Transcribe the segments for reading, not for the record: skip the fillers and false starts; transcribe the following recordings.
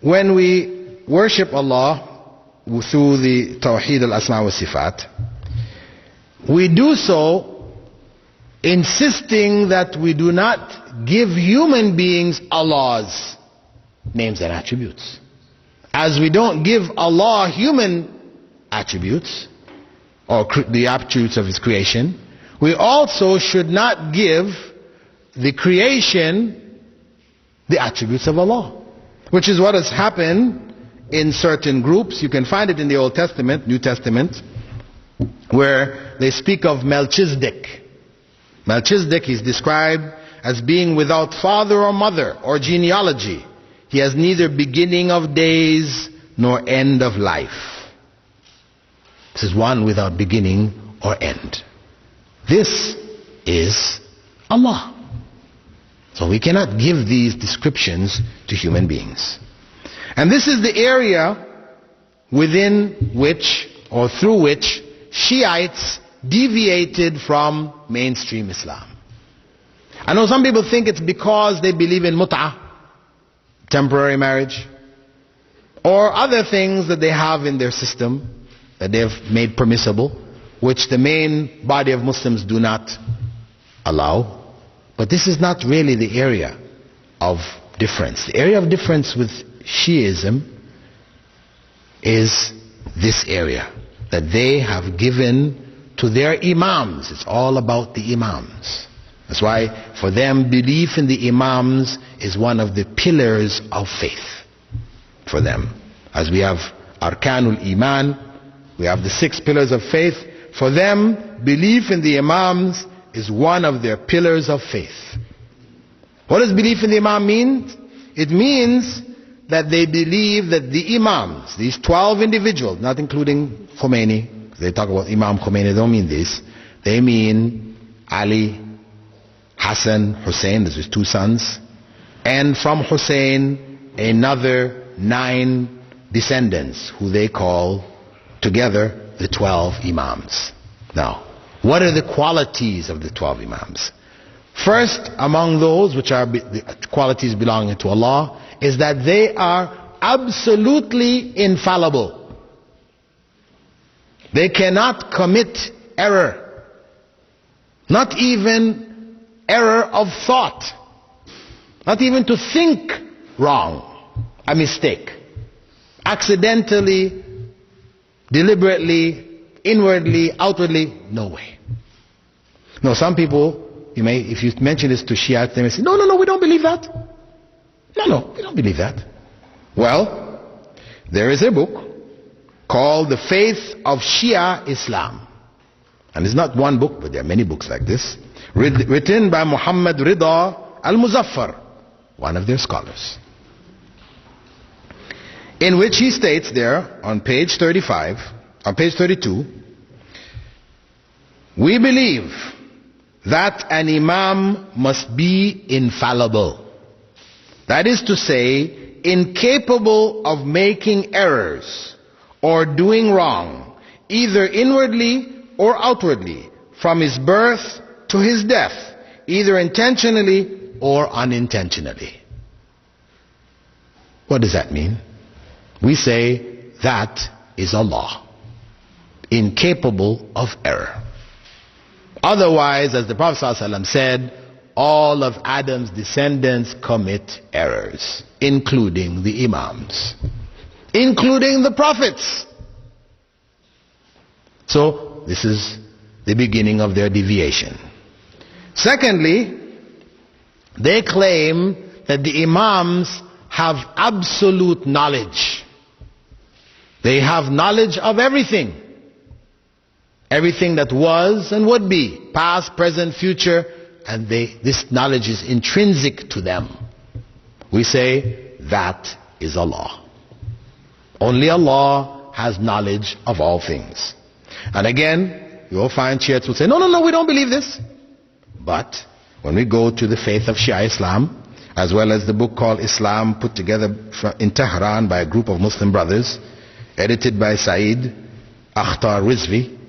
when we worship Allah through the Tawheed al-Asma wa Sifat, we do so insisting that we do not give human beings Allah's names and attributes. As we don't give Allah human attributes, or the attributes of His creation, we also should not give the creation the attributes of Allah. Which is what has happened in certain groups. You can find it in the Old Testament, New Testament, where they speak of Melchizedek. Melchizedek is described as being without father or mother or genealogy. He has neither beginning of days nor end of life. This is one without beginning or end. This is Allah. So we cannot give these descriptions to human beings. And this is the area within which, or through which, Shiites deviated from mainstream Islam. I know some people think it's because they believe in mut'ah, temporary marriage, or other things that they have in their system that they have made permissible, which the main body of Muslims do not allow. But this is not really the area of difference. The area of difference with Shiism is this area that they have given to their imams. It's all about the imams. That's why for them belief in the imams is one of the pillars of faith for them. As we have Arkanul Iman, we have the 6 pillars of faith. For them, belief in the imams is one of their pillars of faith. What does belief in the imam mean? It means that they believe that the imams, these 12 individuals, not including Khomeini, they talk about Imam Khomeini, they don't mean this. They mean Ali, Hassan, Hussein, those are his 2 sons, and from Hussein another 9 descendants who they call together the 12 imams. Now, what are the qualities of the 12 imams? First, among those which are the qualities belonging to Allah, is that they are absolutely infallible. They cannot commit error. Not even error of thought. Not even to think wrong. A mistake. Accidentally, deliberately, inwardly, outwardly, no way. No, some people, if you mention this to Shia, they may say, no, we don't believe that. No, we don't believe that. Well, there is a book called The Faith of Shia Islam. And it's not one book, but there are many books like this, written by Muhammad Rida al-Muzaffar, one of their scholars, in which he states there on page 35, on page 32, we believe that an imam must be infallible. That is to say, incapable of making errors or doing wrong, either inwardly or outwardly, from his birth to his death, either intentionally or unintentionally. What does that mean? We say that is Allah, incapable of error. Otherwise, as the Prophet ﷺ said, all of Adam's descendants commit errors, including the imams, including the prophets. So, this is the beginning of their deviation. Secondly, they claim that the imams have absolute knowledge. They have knowledge of everything. Everything that was and would be, past, present, future, and this knowledge is intrinsic to them. We say that is Allah. Only Allah has knowledge of all things. And again, you will find Shiites will say, no, we don't believe this. But when we go to the faith of Shia Islam, as well as the book called Islam, put together in Tehran by a group of Muslim brothers, edited by Saeed Akhtar Rizvi,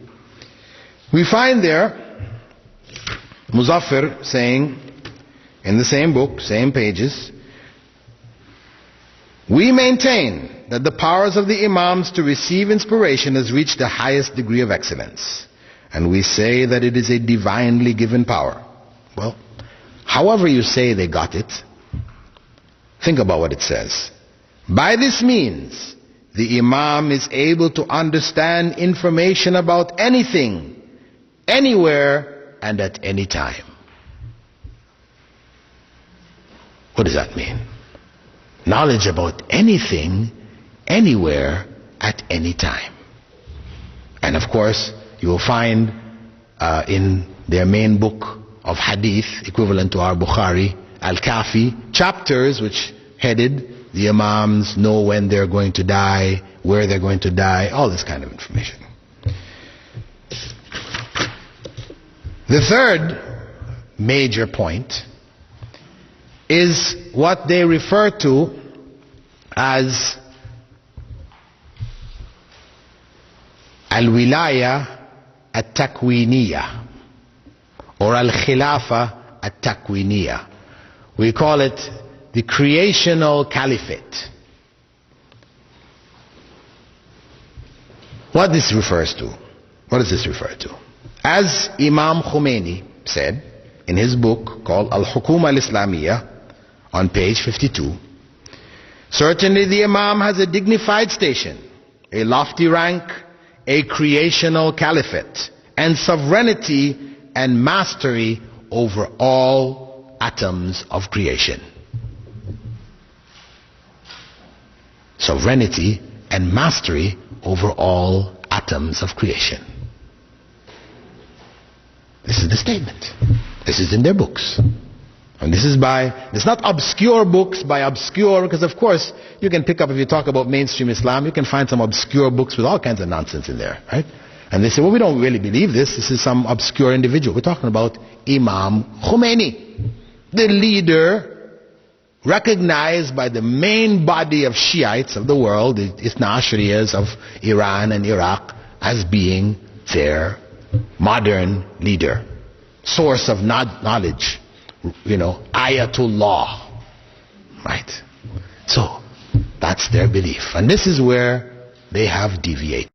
we find there Muzaffar saying in the same book, same pages, We maintain that the powers of the Imams to receive inspiration has reached the highest degree of excellence. And we say that it is a divinely given power. Well, however you say they got it, think about what it says. By this means, the Imam is able to understand information about anything, anywhere, and at any time. What does that mean? Knowledge about anything, anywhere, at any time. And of course, you will find in their main book of hadith, equivalent to our Bukhari, Al-Kafi, chapters which headed, the Imams know when they're going to die, where they're going to die, all this kind of information. The third major point is what they refer to as al-wilaya at-takwiniya or al-khilafa at-takwiniya. We call it the creational caliphate. What this refers to? What does this refer to? As Imam Khomeini said in his book called Al-Hukuma Al-Islamiyya on page 52, certainly the Imam has a dignified station, a lofty rank, a creational caliphate, and sovereignty and mastery over all atoms of creation. Sovereignty and mastery over all atoms of creation. This is the statement. This is in their books. And this is it's not obscure books by obscure, because of course you can pick up, if you talk about mainstream Islam, you can find some obscure books with all kinds of nonsense in there, right? And they say, well, we don't really believe this. This is some obscure individual. We're talking about Imam Khomeini, the leader recognized by the main body of Shiites of the world, the Ithna Ashriyas of Iran and Iraq, as being their modern leader, source of knowledge, Ayatullah, right? So that's their belief, and this is where they have deviated.